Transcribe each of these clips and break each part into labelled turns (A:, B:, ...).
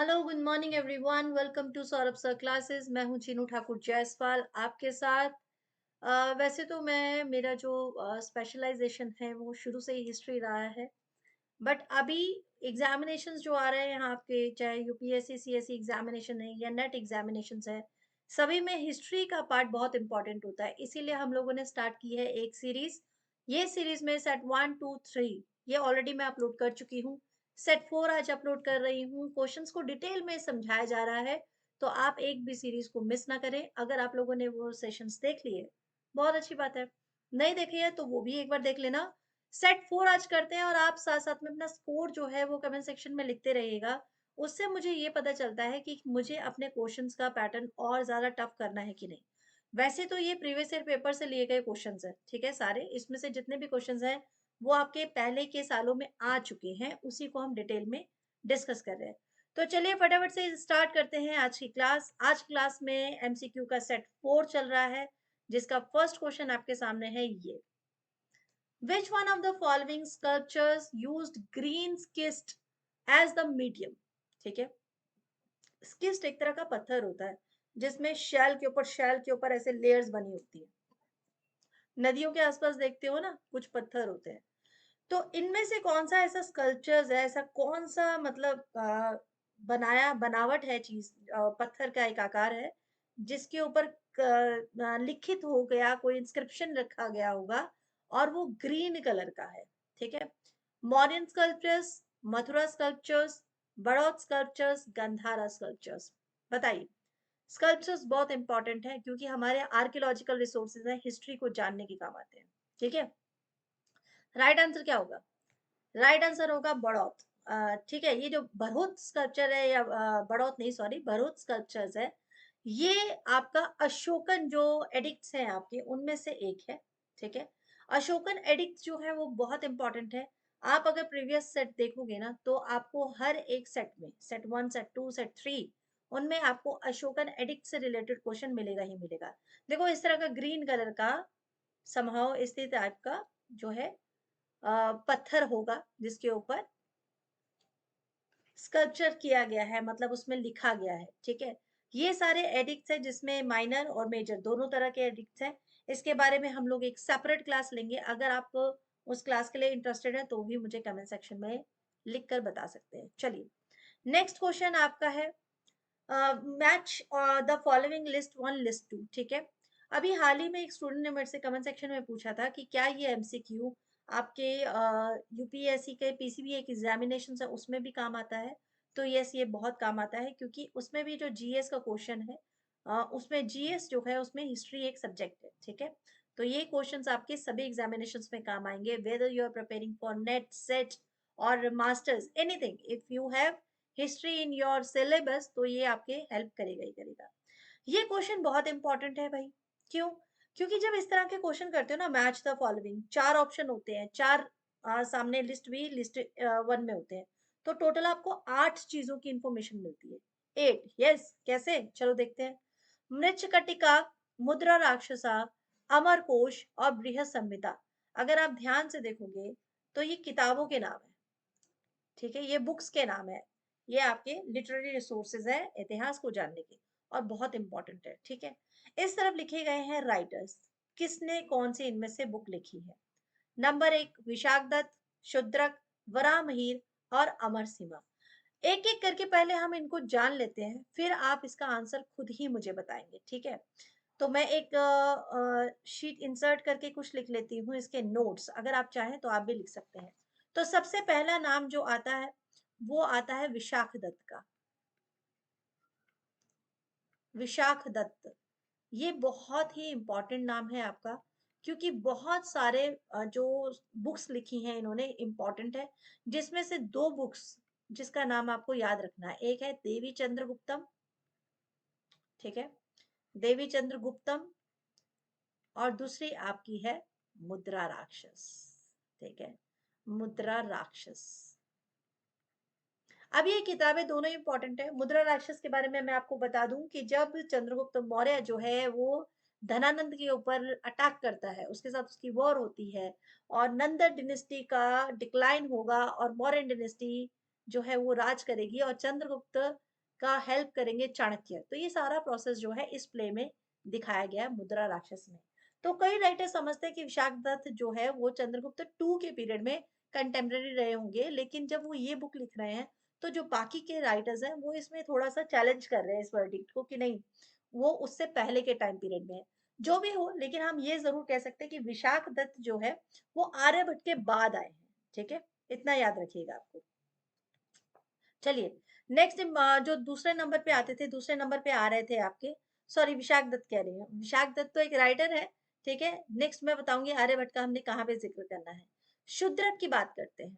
A: Hello good morning everyone, welcome to Saurabh sir classes. मैं हूं चीनू ठाकुर जायसवाल आपके साथ। वैसे तो मैं मेरा जो स्पेशलाइजेशन है वो शुरू से ही हिस्ट्री रहा है। बट अभी एग्जामिनेशंस जो आ रहे हैं आपके, चाहे यूपीएससी सीएससी एग्जामिनेशन है या नेट एग्जामिनेशंस है, सभी में हिस्ट्री का पार्ट बहुत इंपॉर्टेंट होता है। इसीलिए हम लोगों ने स्टार्ट की है एक सीरीज। ये सीरीज में सेट 1 2 3 ये ऑलरेडी मैं अपलोड कर चुकी हूँ। सेट 4 आज अपलोड कर रही हूँ। क्वेश्चंस को डिटेल में समझाया जा रहा है, तो आप एक भी सीरीज को मिस ना करें। अगर आप लोगों ने वो सेशंस देख लिए, बहुत अच्छी बात है। नहीं देखे है तो वो भी एक बार देख लेना। सेट 4 आज करते हैं और आप साथ-साथ में अपना स्कोर जो है वो कमेंट सेक्शन में लिखते रहिएगा। उससे मुझे ये पता चलता है कि मुझे अपने क्वेश्चंस का पैटर्न और ज़्यादा टफ करना है कि नहीं। वैसे तो ये प्रीवियस ईयर पेपर से लिए गए क्वेश्चंस हैं, ठीक है सारे। इसमें से जितने भी क्वेश्चंस हैं वो आपके पहले के सालों में आ चुके हैं, उसी को हम डिटेल में डिस्कस कर रहे हैं। तो चलिए फटाफट से स्टार्ट करते हैं आज की क्लास। आज क्लास में एमसीक्यू का सेट 4 चल रहा है, जिसका फर्स्ट क्वेश्चन आपके सामने है ये। Which one of the following sculptures used green schist as the medium? ठीक है। स्किस्ट एक तरह का पत्थर होता है जिसमें शेल के ऊपर ऐसे लेयर्स बनी होती है। नदियों के आसपास देखते हो ना, कुछ पत्थर होते हैं। तो इनमें से कौन सा ऐसा स्कल्पचर्स है, ऐसा कौन सा मतलब बनाया बनावट है चीज, पत्थर का एक आकार है जिसके ऊपर लिखित हो गया, कोई इंस्क्रिप्शन रखा गया होगा और वो ग्रीन कलर का है। ठीक है। Mauryan sculptures, Mathura sculptures, Baroda sculptures, Gandhara sculptures. बताइए। स्कल्पचर्स बहुत इंपॉर्टेंट है क्योंकि हमारे आर्कियोलॉजिकल रिसोर्सेज हैं, हिस्ट्री को जानने के काम आते हैं। ठीक है। राइट आंसर क्या होगा? राइट आंसर होगा बड़ौत। ठीक है। ये जो बरहुत स्कल्पचर है, या बड़ौत नहीं, सॉरी, बरहुत स्कल्पचर्स है, ये आपका अशोकन जो एडिक्ट्स हैं आपके, उनमें से एक है। ठीक है। अशोकन एडिक्ट जो है वो बहुत इंपॉर्टेंट है। आप अगर प्रीवियस सेट देखोगे ना, तो आपको हर एक सेट में, सेट 1 सेट 2 सेट 3, उनमें आपको अशोकन एडिक्ट से रिलेटेड क्वेश्चन मिलेगा ही मिलेगा। देखो इस तरह का ग्रीन कलर का समहाउ इसी टाइप का जो है पत्थर होगा जिसके ऊपर स्कल्पचर किया गया है, मतलब उसमें लिखा गया है। ठीक है। ये सारे एडिक्ट्स हैं जिसमें माइनर और मेजर दोनों तरह के एडिक्ट्स हैं। इसके बारे में हम लोग एक सेपरेट क्लास लेंगे। अगर आप उस क्लास के लिए इंटरेस्टेड है तो भी मुझे कमेंट सेक्शन में लिख कर बता सकते हैं। चलिए, नेक्स्ट क्वेश्चन आपका है, match the following list one list two. ठीक है। अभी हाल ही में एक स्टूडेंट ने मेरे से कमेंट सेक्शन में पूछा था कि क्या ये एमसीक्यू आपके यूपीएससी के पीसीबी एक एग्जामिनेशन है उसमें भी काम आता है। तो यस, ये बहुत काम आता है क्योंकि उसमें भी जो जीएस का क्वेश्चन है, उसमें जीएस जो है उसमें हिस्ट्री एक सब्जेक्ट है। ठीक है। तो ये क्वेश्चंस आपके सभी एग्जामिनेशंस में काम आएंगे, whether you are preparing for NET SET और masters, anything. If you have history in your syllabus तो ये आपके हेल्प करेगा ही करेगा। ये क्वेश्चन बहुत इंपॉर्टेंट है भाई। क्यों? क्योंकि जब इस तरह के क्वेश्चन करते हो ना, मैच द फॉलोइंग, चार ऑप्शन होते हैं, चार सामने लिस्ट भी लिस्ट वन में होते हैं, तो टोटल आपको 8 चीजों की इंफॉर्मेशन मिलती है। 8, यस। कैसे? चलो देखते हैं। मृच्छकटिका, मुद्रा राक्षसा, अमरकोश और बृहद संहिता। अगर आप ध्यान से देखोगे तो ये किताबों के नाम है। ठीक है। ये बुक्स के नाम है। ये आपके लिटरेरी रिसोर्सेज है इतिहास को जानने के, और बहुत इंपॉर्टेंट है। ठीक है। इस तरफ लिखे गए हैं राइटर्स, किसने कौन सी इनमें से बुक लिखी है। नंबर 1 विशाखदत्त, शुद्रक, वराहमिहिर और अमर सिंह। एक एक करके पहले हम इनको जान लेते हैं, फिर आप इसका आंसर खुद ही मुझे बताएंगे। ठीक है। तो मैं एक शीट इंसर्ट करके कुछ लिख लेती हूँ, इसके नोट्स, अगर आप चाहें तो आप भी लिख सकते हैं। तो सबसे पहला नाम जो आता है वो आता है विशाख दत्त का। विशाख दत्त, ये बहुत ही इंपॉर्टेंट नाम है आपका, क्योंकि बहुत सारे जो बुक्स लिखी हैं इन्होंने, इंपॉर्टेंट है। जिसमें से दो बुक्स जिसका नाम आपको याद रखना है, एक है देवी चंद्रगुप्तम। ठीक है। देवी चंद्रगुप्तम। और दूसरी आपकी है मुद्रा राक्षस। ठीक है। मुद्रा राक्षस। अब ये किताबें दोनों इंपॉर्टेंट है। मुद्रा राक्षस के बारे में मैं आपको बता दूं कि जब चंद्रगुप्त मौर्य जो है वो धनानंद के ऊपर अटैक करता है, उसके साथ उसकी वॉर होती है, और नंद डिनेस्टी का डिक्लाइन होगा और मौर्य डिनेस्टी जो है वो राज करेगी, और चंद्रगुप्त का हेल्प करेंगे चाणक्य। तो ये सारा प्रोसेस जो है इस प्ले में दिखाया गया है मुद्रा राक्षस में। तो कई राइटर समझते हैं कि विशाखदत्त जो है वो चंद्रगुप्त टू के पीरियड में कंटेम्प्रेरी रहे होंगे, लेकिन जब वो ये बुक लिख रहे हैं तो जो बाकी के राइटर्स हैं वो इसमें थोड़ा सा चैलेंज कर रहे हैं इस वर्डिक्ट को कि नहीं, वो उससे पहले के टाइम पीरियड में है। जो भी हो, लेकिन हम ये जरूर कह सकते हैं कि विशाखदत्त जो है वो आर्यभट्ट के बाद आए हैं। ठीक है, इतना याद रखिएगा आपको। चलिए, नेक्स्ट जो दूसरे नंबर पे आते थे, दूसरे नंबर पे आ रहे थे आपके, सॉरी विशाख दत्त कह रही हूँ, विशाख दत्त तो एक राइटर है। ठीक है, नेक्स्ट मैं बताऊंगी आर्यभट्ट का हमने कहाँ पे जिक्र करना है। शूद्रक की बात करते हैं।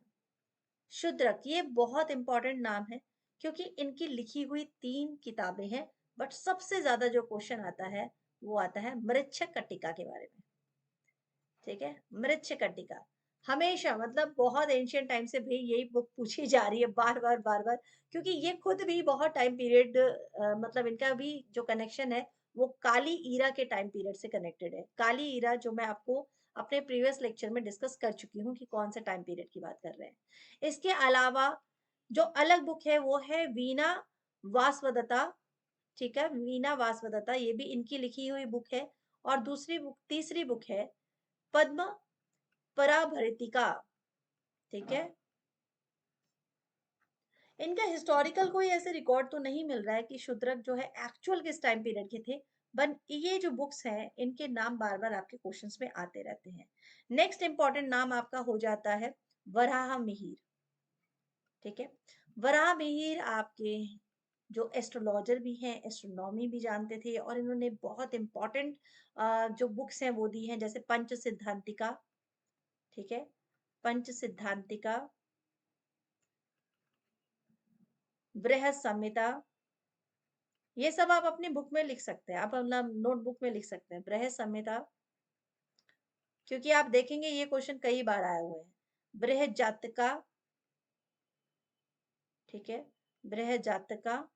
A: शूद्रक ये बहुत इंपॉर्टेंट नाम है, क्योंकि इनकी लिखी हुई 3 किताबें हैं, बट सबसे ज्यादा जो क्वेश्चन आता है वो आता है मृच्छक कट्टिका के बारे में। ठीक है, मृच्छक कट्टिका हमेशा, मतलब बहुत एंशियंट टाइम से भी यही बुक पूछी जा रही है बार बार बार बार, क्योंकि ये खुद भी बहुत टाइम पीरियड, मतलब इनका भी जो कनेक्शन है वो काली ईरा के टाइम पीरियड से कनेक्टेड है। काली ईरा जो मैं आपको अपने प्रीवियस लेक्चर में डिस्कस कर चुकी हूँ कि कौन से टाइम पीरियड की बात कर रहे हैं। इसके अलावा जो अलग बुक है वो है वीणा वासवदत्ता। ठीक है, वीणा वासवदत्ता ये भी इनकी लिखी हुई बुक है। और दूसरी बुक, तीसरी बुक है पद्म पराभरितिका। ठीक है, इनका हिस्टोरिकल कोई ऐसे रिकॉर्ड तो नहीं मिल रहा है कि शूद्रक जो है एक्चुअल किस टाइम पीरियड के थे, बट ये जो बुक्स हैं इनके नाम बार बार आपके क्वेश्चंस में आते रहते हैं। नेक्स्ट इंपॉर्टेंट नाम आपका हो जाता है वराह मिहिर। ठीक है, वराह मिहिर आपके जो एस्ट्रोलॉजर भी हैं, एस्ट्रोनॉमी भी जानते थे, और इन्होंने बहुत इंपॉर्टेंट जो बुक्स हैं वो दी हैं, जैसे पंच सिद्धांतिका। ठीक है, पंच सिद्धांतिका, बृहद संहिता, ये सब आप अपनी बुक में लिख सकते हैं, आप अपना नोटबुक में लिख सकते हैं बृहद संहिता, क्योंकि आप देखेंगे ये क्वेश्चन कई बार आए हुए हैं। बृहद जातका। ठीक है, बृहद जातका,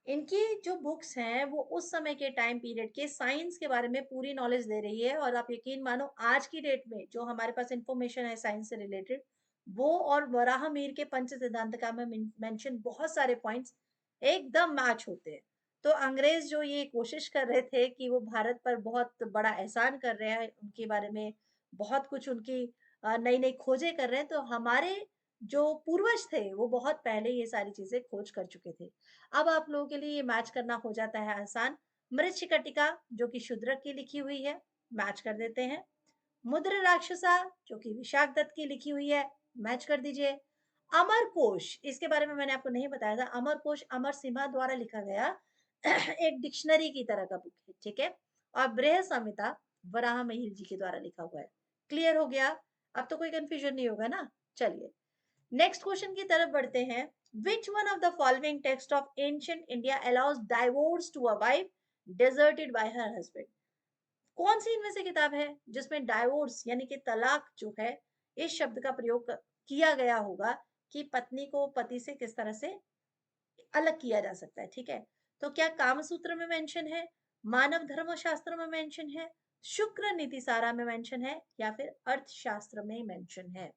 A: इनकी जो बुक्स हैं वो उस समय के टाइम पीरियड के साइंस के बारे में पूरी नॉलेज दे रही है। और आप यकीन मानो आज की डेट में जो हमारे पास इंफॉर्मेशन है साइंस से रिलेटेड, वो और वराहमिहिर के पंच सिद्धांतका में मेंशन बहुत सारे पॉइंट्स एकदम मैच होते हैं। तो अंग्रेज जो ये कोशिश कर रहे थे कि वो भारत पर बहुत बड़ा एहसान कर रहे हैं, उनके बारे में बहुत कुछ उनकी नई नई खोजें कर रहे हैं, तो हमारे जो पूर्वज थे वो बहुत पहले ये सारी चीजें खोज कर चुके थे। अब आप लोगों के लिए ये मैच करना हो जाता है आसान। मृच्छकटिका जो कि शूद्रक की लिखी हुई है, मैच कर देते हैं। मुद्र राक्षसा जो कि विशाख दत्त की लिखी हुई है, मैच कर दीजिए। अमर कोश, इसके बारे में मैंने आपको नहीं बताया था, अमर कोश अमर सिम्हा द्वारा लिखा गया एक डिक्शनरी की तरह का बुक है। ठीक है, और बृहद संहिता वराह मिहिर जी के द्वारा लिखा हुआ है। क्लियर हो गया, अब तो कोई कंफ्यूजन नहीं होगा ना। चलिए, नेक्स्ट क्वेश्चन की तरफ बढ़ते हैं। Which one of the following text of ancient India allows divorce to a wife deserted by her husband? कौन सी इनमें से किताब है जिसमें डाइवोर्स यानी कि तलाक जो है, इस शब्द का प्रयोग किया गया होगा कि पत्नी को पति से किस तरह से अलग किया जा सकता है। ठीक है, तो क्या कामसूत्र में मेंशन है, मानव धर्म शास्त्र में मेंशन है, शुक्र नीति सारा में मेंशन है, या फिर अर्थशास्त्र में मेंशन है?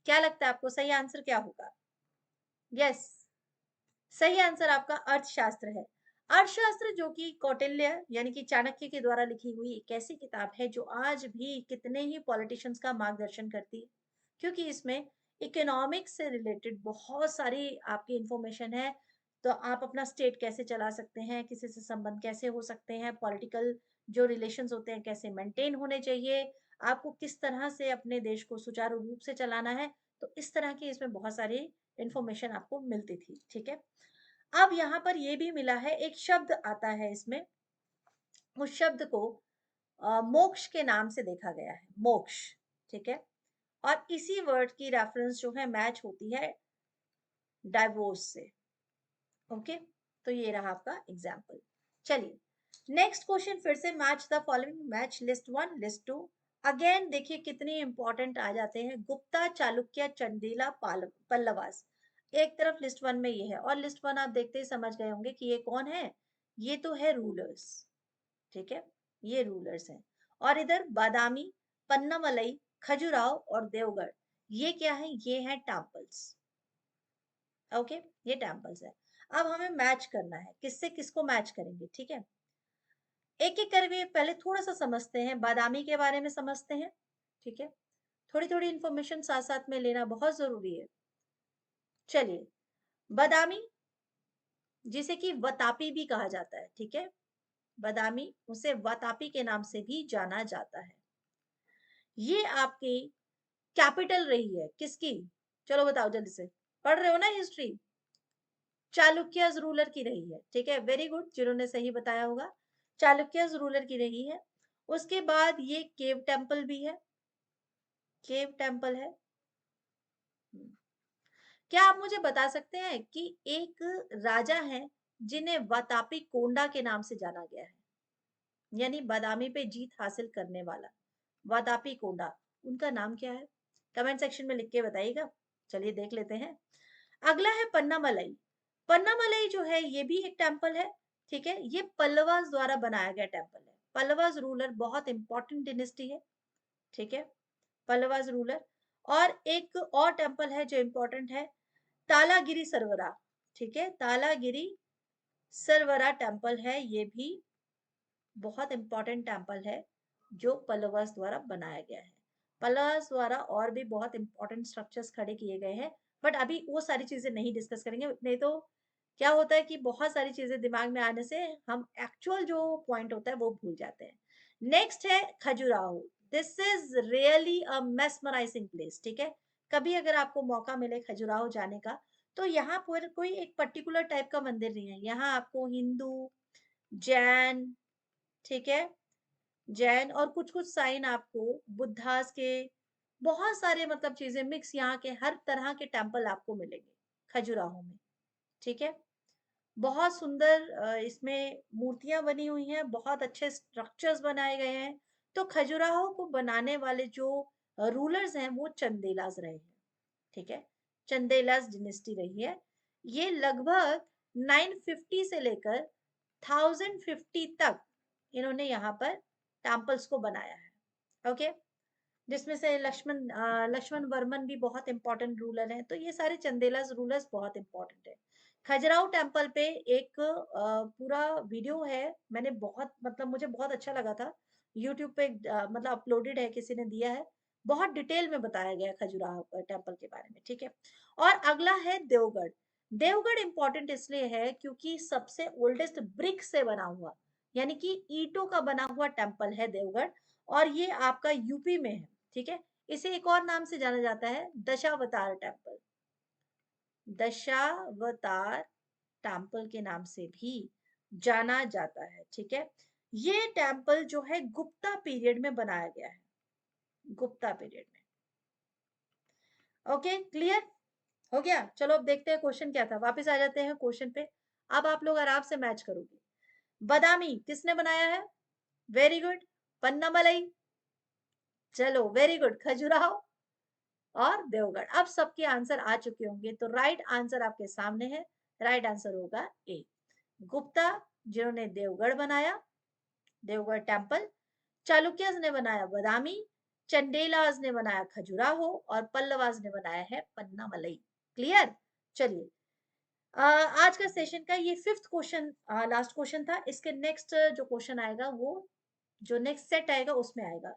A: क्या लगता है आपको सही आंसर क्या होगा? यस, सही आंसर आपका अर्थशास्त्र है। अर्थशास्त्र जो कि कौटिल्य यानी कि चाणक्य के द्वारा लिखी हुई एक ऐसी किताब है जो आज भी कितने ही पॉलिटिशियंस का मार्गदर्शन करती है, क्योंकि इसमें इकोनॉमिक्स से रिलेटेड बहुत सारी आपकी इंफॉर्मेशन है। तो आप अपना स्टेट कैसे चला सकते हैं, किसी से संबंध कैसे हो सकते हैं, पॉलिटिकल जो रिलेशंस होते हैं कैसे मेंटेन होने चाहिए, आपको किस तरह से अपने देश को सुचारू रूप से चलाना है। तो इस तरह की इसमें बहुत सारी इंफॉर्मेशन आपको मिलती थी। ठीक है, अब यहाँ पर ये भी मिला है, एक शब्द आता है इसमें, उस शब्द को मोक्ष के नाम से देखा गया है, मोक्ष। ठीक है, और इसी वर्ड की रेफरेंस जो है मैच होती है डाइवोर्स से। ओके, तो ये रहा आपका एग्जाम्पल। चलिए, नेक्स्ट क्वेश्चन फिर से match the following, match list one list two. Again देखिए कितने इंपॉर्टेंट आ जाते हैं, गुप्ता चालुक्य चंदेला पल्लवास। एक तरफ लिस्ट वन में ये है, और लिस्ट वन आप देखते ही समझ गए होंगे कि ये कौन है, ये तो है रूलर्स। ठीक है, ये रूलर्स हैं। और इधर बादामी, पन्नामलई, खजुराहो और देवगढ़, ये क्या है, ये है टेम्पल्स। ओके, ये टेम्पल्स है। अब हमें मैच करना है, किससे किसको मैच करेंगे, ठीक है। एक एक करके पहले थोड़ा सा समझते हैं, बादामी के बारे में समझते हैं, ठीक है। थोड़ी थोड़ी इंफॉर्मेशन साथ साथ में लेना बहुत जरूरी है। चलिए, बादामी, जिसे कि वतापी भी कहा जाता है, ठीक है। बादामी, उसे वतापी के नाम से भी जाना जाता है। ये आपकी कैपिटल रही है किसकी? चलो बताओ जल्दी से, पढ़ रहे हो ना हिस्ट्री। चालुक्यज रूलर की रही है, ठीक है, वेरी गुड, जिन्होंने सही बताया होगा, चालुक्यज रूलर की रही है। उसके बाद ये केव टेम्पल भी है, केव टेम्पल है। क्या आप मुझे बता सकते हैं कि एक राजा है जिन्हें वातापी कोंडा के नाम से जाना गया है, यानी बादामी पे जीत हासिल करने वाला वातापी कोंडा, उनका नाम क्या है? कमेंट सेक्शन में लिख के बताइएगा। चलिए देख लेते हैं। अगला है पन्नामलई। पन्नामलई जो है ये भी एक टेम्पल है, ठीक है। ये पल्लवास द्वारा बनाया गया टेम्पल है। पल्लवास रूलर बहुत इंपॉर्टेंट डिनेस्टी है, ठीक है, पल्लवास रूलर। और एक और टेम्पल है जो इंपॉर्टेंट है, तालागिरी सरवरा, ठीक है, तालागिरी सरवरा टेम्पल है, ये भी बहुत इंपॉर्टेंट टेम्पल है जो पल्लवास द्वारा बनाया गया है। पल्लवास द्वारा और भी बहुत इंपॉर्टेंट स्ट्रक्चर्स खड़े किए गए हैं, बट अभी वो सारी चीजें नहीं डिस्कस करेंगे, नहीं तो क्या होता है कि बहुत सारी चीजें दिमाग में आने से हम एक्चुअल जो पॉइंट होता है वो भूल जाते हैं। नेक्स्ट है Khajuraho. This is really a mesmerising place, ठीक है। कभी अगर आपको मौका मिले खजुराहो जाने का, तो यहाँ पर कोई एक पर्टिकुलर टाइप का मंदिर नहीं है, यहाँ आपको हिंदू, जैन, ठीक है, जैन और कुछ कुछ साइन आपको बुद्धास के, बहुत सारे मतलब चीजें मिक्स, यहाँ के हर तरह के टेम्पल आपको मिलेंगे खजुराहो में, ठीक है। बहुत सुंदर इसमें मूर्तियां बनी हुई हैं, बहुत अच्छे स्ट्रक्चर्स बनाए गए हैं। तो खजुराहो को बनाने वाले जो रूलर्स हैं वो चंदेलाज रहे हैं, ठीक है, चंदेलाज डिनेस्टी रही है। ये लगभग 950 से लेकर 1050 तक इन्होंने यहाँ पर टेम्पल्स को बनाया है, ओके। जिसमें से लक्ष्मण वर्मन भी बहुत इंपॉर्टेंट रूलर हैं, तो ये सारे चंदेलास रूलर्स बहुत इंपॉर्टेंट है। खजुराहो टेम्पल पे एक पूरा वीडियो है, मैंने बहुत मतलब मुझे बहुत अच्छा लगा था, यूट्यूब पे मतलब अपलोडेड है, किसी ने दिया है, बहुत डिटेल में बताया गया है खजुराहो टेम्पल के बारे में, ठीक है। और अगला है देवगढ़। देवगढ़ इंपॉर्टेंट इसलिए है क्योंकि सबसे ओल्डेस्ट ब्रिक से बना हुआ, यानी कि ईंटों का बना हुआ टेम्पल है देवगढ़, और ये आपका यूपी में है, ठीक है। इसे एक और नाम से जाना जाता है, दशावतार टेम्पल। दशावतार टेम्पल के नाम से भी जाना जाता है, ठीक है। ये टेम्पल जो है गुप्ता पीरियड में बनाया गया है, गुप्ता पीरियड में। ओके, क्लियर हो गया। चलो अब देखते हैं क्वेश्चन क्या था, वापस आ जाते हैं क्वेश्चन पे। अब आप लोग आराम से मैच करोगे। बादामी किसने बनाया है? वेरी गुड, पन्नामलई, चलो वेरी गुड, खजुराहो और देवगढ़। अब सबके आंसर आ चुके होंगे, तो राइट आंसर आपके सामने है। राइट आंसर होगा ए, गुप्ता, जिन्होंने देवगढ़ बनाया, देवगढ़ टेम्पल। चालुक्यस ने बनाया बादामी, चंडेलाज ने बनाया खजुराहो और पल्लवाज ने बनाया है पन्नामलई। क्लियर। चलिए, आज का सेशन का ये फिफ्थ क्वेश्चन, लास्ट क्वेश्चन था। इसके नेक्स्ट जो क्वेश्चन आएगा वो जो नेक्स्ट सेट आएगा उसमें आएगा।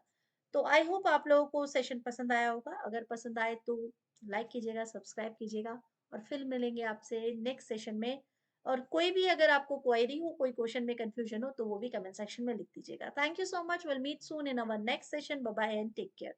A: तो आई होप आप लोगों को सेशन पसंद आया होगा। अगर पसंद आए तो लाइक कीजिएगा, सब्सक्राइब कीजिएगा, और फिर मिलेंगे आपसे नेक्स्ट सेशन में। और कोई भी अगर आपको क्वेरी हो, कोई क्वेश्चन में कंफ्यूजन हो, तो वो भी कमेंट सेक्शन में लिख दीजिएगा। Thank you so much, will meet soon in our next session. Bye bye and take care.